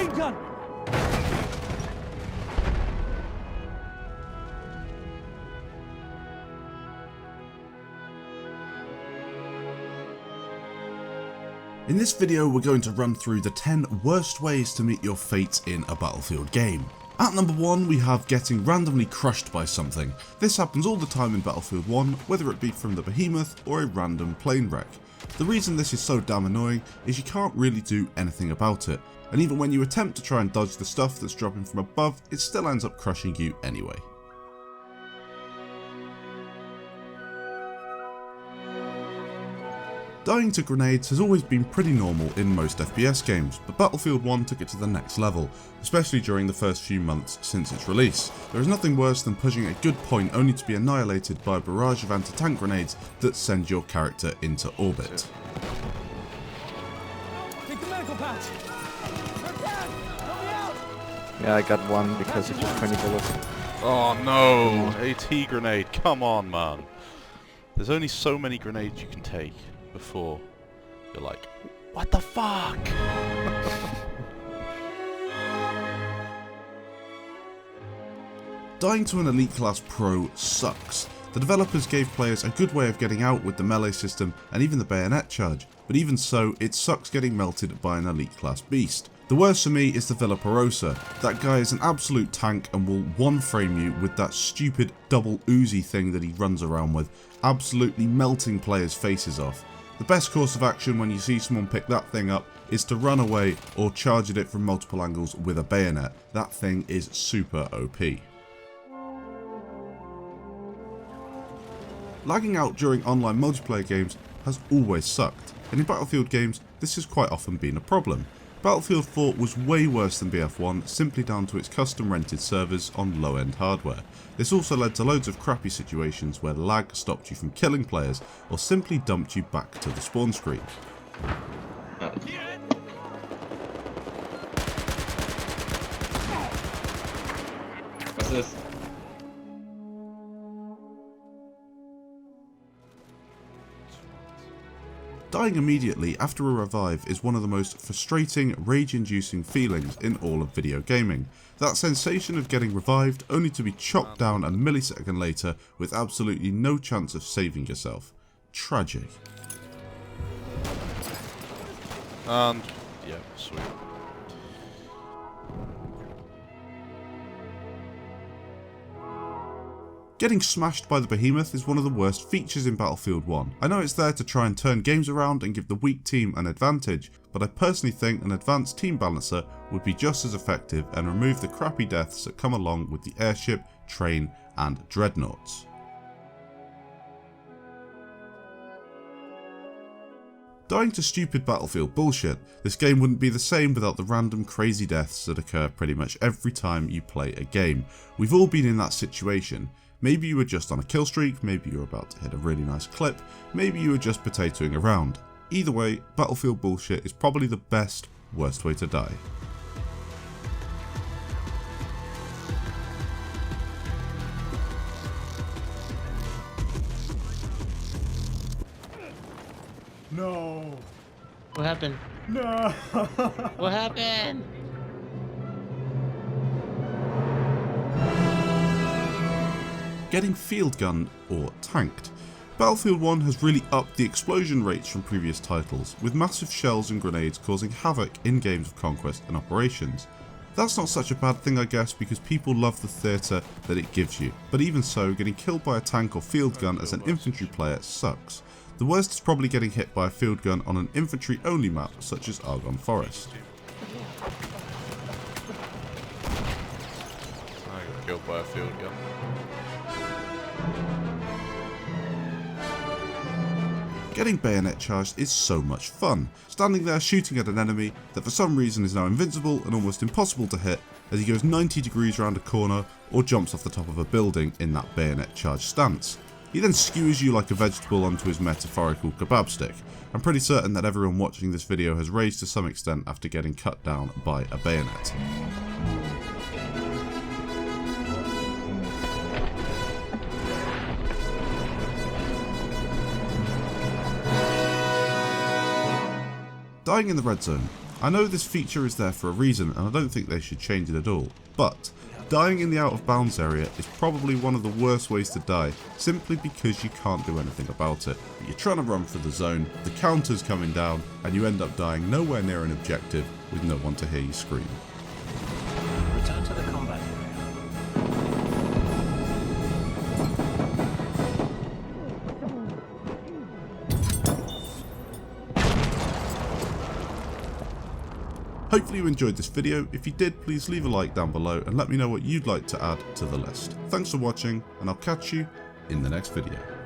Machine gun! In this video we're going to run through the 10 worst ways to meet your fate in a Battlefield game. At number 1 we have getting randomly crushed by something. This happens all the time in Battlefield 1, whether it be from the Behemoth or a random plane wreck. The reason this is so damn annoying is you can't really do anything about it, and even when you attempt to try and dodge the stuff that's dropping from above, it still ends up crushing you anyway. Dying to grenades has always been pretty normal in most FPS games, but Battlefield 1 took it to the next level, especially during the first few months since its release. There is nothing worse than pushing a good point only to be annihilated by a barrage of anti-tank grenades that send your character into orbit. Take the medical pouch! Yeah, I got one because it was 20 bullets. Oh no! AT grenade, come on man. There's only so many grenades you can take before you're like, what the fuck? Dying to an elite class pro sucks. The developers gave players a good way of getting out with the melee system and even the bayonet charge, but even so it sucks getting melted by an elite class beast. The worst for me is the Villaparosa. That guy is an absolute tank and will one frame you with that stupid double Uzi thing that he runs around with, absolutely melting players' faces off. The best course of action when you see someone pick that thing up is to run away or charge at it from multiple angles with a bayonet. That thing is super OP. Lagging out during online multiplayer games has always sucked, and in Battlefield games this has quite often been a problem. Battlefield 4 was way worse than BF1 simply down to its custom rented servers on low end hardware. This also led to loads of crappy situations where lag stopped you from killing players or simply dumped you back to the spawn screen. What's this? Dying immediately after a revive is one of the most frustrating, rage-inducing feelings in all of video gaming. That sensation of getting revived only to be chopped down a millisecond later with absolutely no chance of saving yourself. Tragic. And yeah, sweet. Getting smashed by the Behemoth is one of the worst features in Battlefield 1. I know it's there to try and turn games around and give the weak team an advantage, but I personally think an advanced team balancer would be just as effective and remove the crappy deaths that come along with the airship, train and dreadnoughts. Dying to stupid Battlefield bullshit. This game wouldn't be the same without the random crazy deaths that occur pretty much every time you play a game. We've all been in that situation. Maybe you were just on a kill streak, maybe you were about to hit a really nice clip, maybe you were just potatoing around. Either way, Battlefield bullshit is probably the best, worst way to die. No! What happened? No! What happened? Getting field gunned or tanked. Battlefield 1 has really upped the explosion rates from previous titles, with massive shells and grenades causing havoc in games of conquest and operations. That's not such a bad thing I guess because people love the theatre that it gives you, but even so, getting killed by a tank or field gun as an infantry player sucks. The worst is probably getting hit by a field gun on an infantry only map such as Argonne Forest. I got killed by a field gun. Getting bayonet charged is so much fun, standing there shooting at an enemy that for some reason is now invincible and almost impossible to hit as he goes 90 degrees around a corner or jumps off the top of a building in that bayonet charge stance. He then skewers you like a vegetable onto his metaphorical kebab stick. I'm pretty certain that everyone watching this video has raged to some extent after getting cut down by a bayonet. Dying in the red zone. I know this feature is there for a reason and I don't think they should change it at all, but dying in the out of bounds area is probably one of the worst ways to die, simply because you can't do anything about it. You're trying to run for the zone, the counter's coming down, and you end up dying nowhere near an objective with no one to hear you scream. Return to the combat area. Hopefully you enjoyed this video. If you did, please leave a like down below and let me know what you'd like to add to the list. Thanks for watching, and I'll catch you in the next video.